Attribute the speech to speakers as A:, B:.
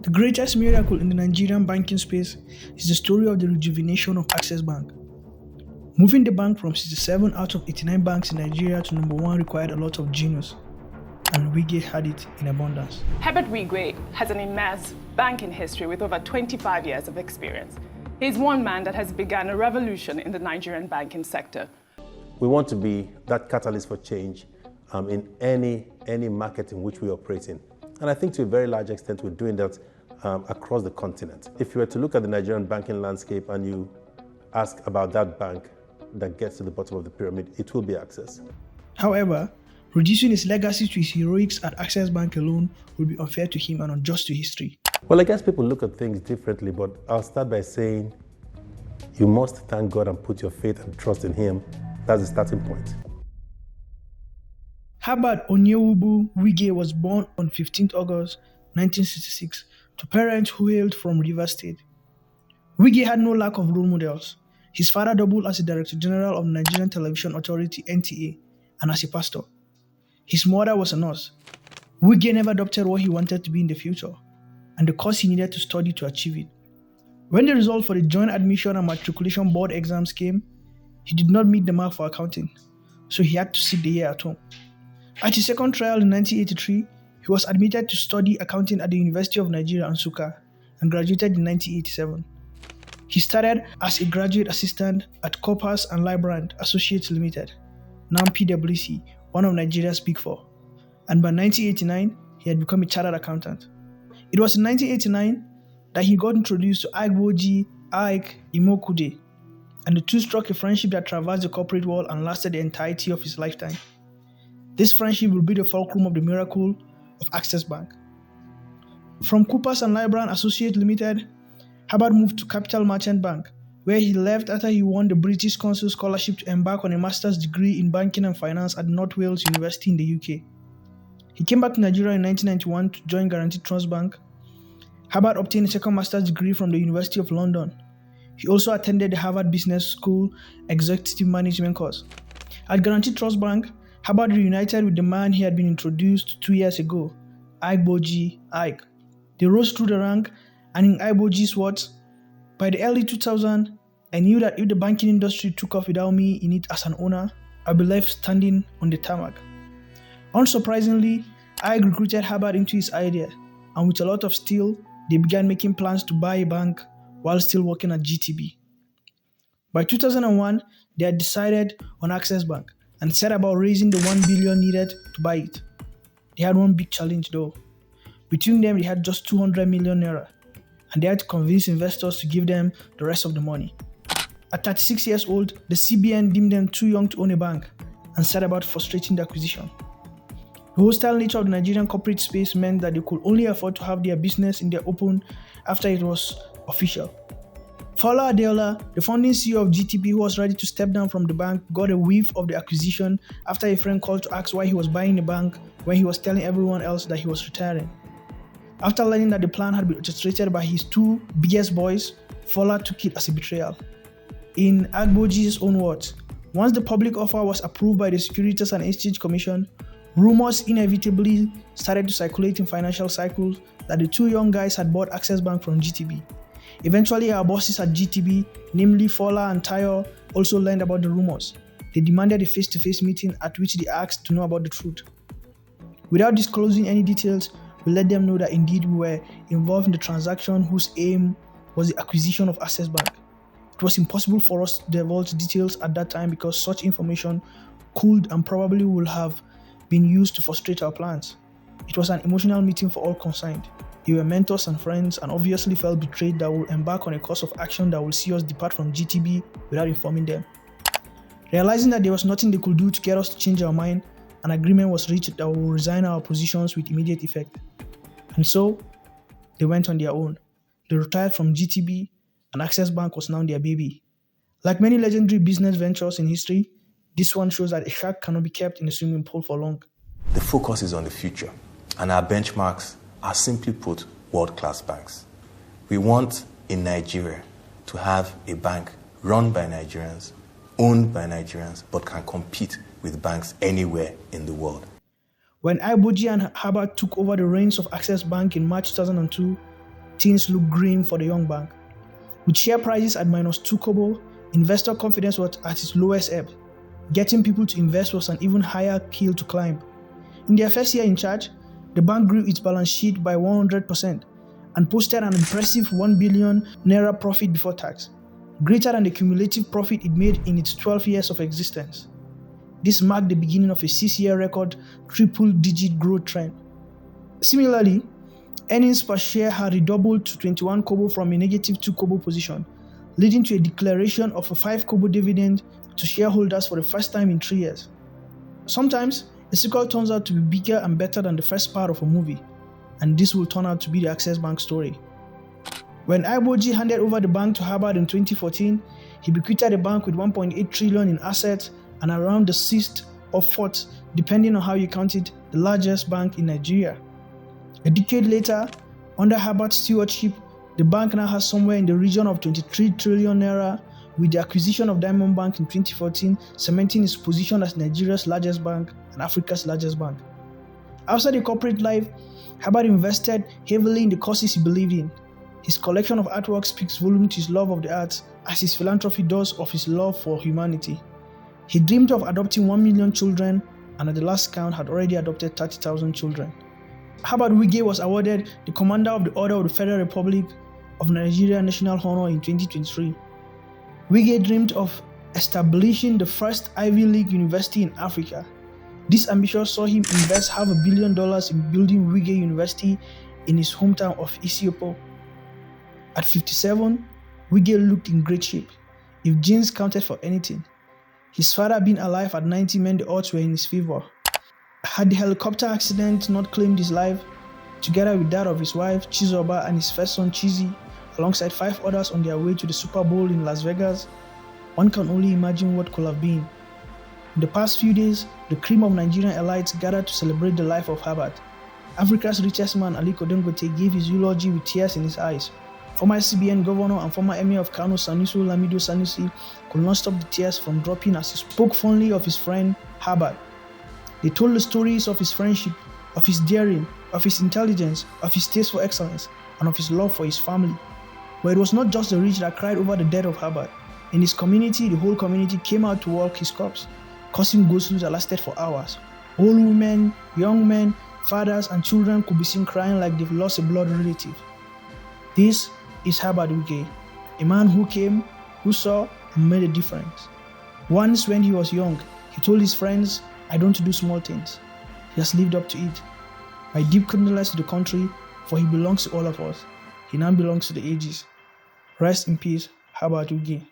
A: The greatest miracle in the Nigerian banking space is the story of the rejuvenation of Access Bank. Moving the bank from 67 out of 89 banks in Nigeria to number 1 required a lot of genius, and Wigwe had it in abundance.
B: Herbert Wigwe has an immense banking history with over 25 years of experience. He's one man that has begun a revolution in the Nigerian banking sector.
C: We want to be that catalyst for change in any market in which we operate in. And I think to a very large extent we're doing that across the continent. If you were to look at the Nigerian banking landscape and you ask about that bank that gets to the bottom of the pyramid, it will be Access.
A: However, reducing his legacy to his heroics at Access Bank alone would be unfair to him and unjust to history.
C: Well, I guess people look at things differently, but I'll start by saying you must thank God and put your faith and trust in Him. That's the starting point.
A: Herbert Wigwe was born on 15th August 1966 to parents who hailed from Rivers State. Wigwe had no lack of role models. His father doubled as the Director General of Nigerian Television Authority (NTA) and as a pastor. His mother was a nurse. Wigwe never doubted what he wanted to be in the future and the course he needed to study to achieve it. When the result for the Joint Admission and Matriculation Board exams came, he did not meet the mark for accounting, so he had to sit the year at home. At his second trial in 1983, he was admitted to study accounting at the University of Nigeria, Nsukka, and graduated in 1987. He started as a graduate assistant at Corpus and Librand Associates Limited, now PwC, one of Nigeria's Big Four, and by 1989, he had become a chartered accountant. It was in 1989 that he got introduced to Agboji Ike Imokude, and the two struck a friendship that traversed the corporate world and lasted the entirety of his lifetime. This friendship will be the fulcrum of the miracle of Access Bank. From Coopers and Librand Associates Limited, Herbert moved to Capital Merchant Bank, where he left after he won the British Council scholarship to embark on a master's degree in banking and finance at North Wales University in the UK. He came back to Nigeria in 1991 to join Guaranty Trust Bank. Herbert obtained a second master's degree from the University of London. He also attended the Harvard Business School Executive Management course. At Guaranty Trust Bank, Herbert reunited with the man he had been introduced 2 years ago, Agboji Ike. They rose through the rank, and in Agboji's words, "By the early 2000s, I knew that if the banking industry took off without me in it as an owner, I'd be left standing on the tarmac." Unsurprisingly, Ike recruited Herbert into his idea, and with a lot of steel, they began making plans to buy a bank while still working at GTB. By 2001, they had decided on Access Bank and set about raising the 1 billion needed to buy it. They had one big challenge though. Between them, they had just 200 million naira, and they had to convince investors to give them the rest of the money. At 36 years old, the CBN deemed them too young to own a bank and set about frustrating the acquisition. The hostile nature of the Nigerian corporate space meant that they could only afford to have their business in their open after it was official. Fola Adeola, the founding CEO of GTB, who was ready to step down from the bank, got a whiff of the acquisition after a friend called to ask why he was buying the bank when he was telling everyone else that he was retiring. After learning that the plan had been orchestrated by his two biggest boys, Fola took it as a betrayal. In Agboji's own words, once the public offer was approved by the Securities and Exchange Commission, rumors inevitably started to circulate in financial circles that the two young guys had bought Access Bank from GTB. Eventually, our bosses at GTB, namely Fola and Tayo, also learned about the rumors. They demanded a face-to-face meeting at which they asked to know about the truth. Without disclosing any details, we let them know that indeed we were involved in the transaction whose aim was the acquisition of Access Bank. It was impossible for us to divulge details at that time because such information could and probably would have been used to frustrate our plans. It was an emotional meeting for all concerned. They were mentors and friends and obviously felt betrayed that we would embark on a course of action that would see us depart from GTB without informing them. Realizing that there was nothing they could do to get us to change our mind, an agreement was reached that we would resign our positions with immediate effect. And so, they went on their own. They retired from GTB, and Access Bank was now their baby. Like many legendary business ventures in history, this one shows that a shark cannot be kept in a swimming pool for long.
D: The focus is on the future, and our benchmarks are simply put world-class banks. We want in Nigeria to have a bank run by Nigerians, owned by Nigerians, but can compete with banks anywhere in the world.
A: When Agboji and Herbert took over the reins of Access Bank in March 2002, things looked grim for the young bank. With share prices at -2 kobo, investor confidence was at its lowest ebb. Getting people to invest was an even higher hill to climb. In their first year in charge, the bank grew its balance sheet by 100% and posted an impressive 1 billion naira profit before tax, greater than the cumulative profit it made in its 12 years of existence. This marked the beginning of a 6-year record triple-digit growth trend. Similarly, earnings per share had redoubled to 21 kobo from a -2 kobo position, leading to a declaration of a 5 kobo dividend to shareholders for the first time in 3 years. Sometimes, a sequel turns out to be bigger and better than the first part of a movie, and this will turn out to be the Access Bank story. When Iboji handed over the bank to Herbert in 2014, he bequeathed the bank with 1.8 trillion in assets and around the 6th or 4th, depending on how you count it, the largest bank in Nigeria. A decade later, under Herbert's stewardship, the bank now has somewhere in the region of 23 trillion naira, with the acquisition of Diamond Bank in 2014 cementing its position as Nigeria's largest bank and Africa's largest bank. Outside the corporate life, Herbert invested heavily in the causes he believed in. His collection of artwork speaks volumes to his love of the arts, as his philanthropy does of his love for humanity. He dreamed of adopting 1 million children, and at the last count had already adopted 30,000 children. Herbert Wigwe was awarded the Commander of the Order of the Federal Republic of Nigeria National Honor in 2023. Wigwe dreamed of establishing the first Ivy League university in Africa. This ambition saw him invest $500 million in building Wigwe University in his hometown of Isiokpo. At 57, Wigwe looked in great shape, if genes counted for anything. His father being alive at 90 meant the odds were in his favor. Had the helicopter accident not claimed his life, together with that of his wife, Chizoba, and his first son, Chizzy, alongside 5 others on their way to the Super Bowl in Las Vegas, one can only imagine what could have been. In the past few days, the cream of Nigerian elites gathered to celebrate the life of Herbert. Africa's richest man, Aliko Dangote, gave his eulogy with tears in his eyes. Former CBN governor and former emir of Kano, Sanusi Lamido Sanusi, could not stop the tears from dropping as he spoke fondly of his friend, Herbert. They told the stories of his friendship, of his daring, of his intelligence, of his taste for excellence, and of his love for his family. But it was not just the rich that cried over the death of Herbert. In his community, the whole community came out to walk his corpse, causing go-slows that lasted for hours. Old women, young men, fathers, and children could be seen crying like they've lost a blood relative. This is Herbert Wigwe, a man who came, who saw, and made a difference. Once when he was young, he told his friends, "I don't do small things." He has lived up to it. My deep condolence to the country, for he belongs to all of us. He now belongs to the ages. Rest in peace, Herbert Wigwe.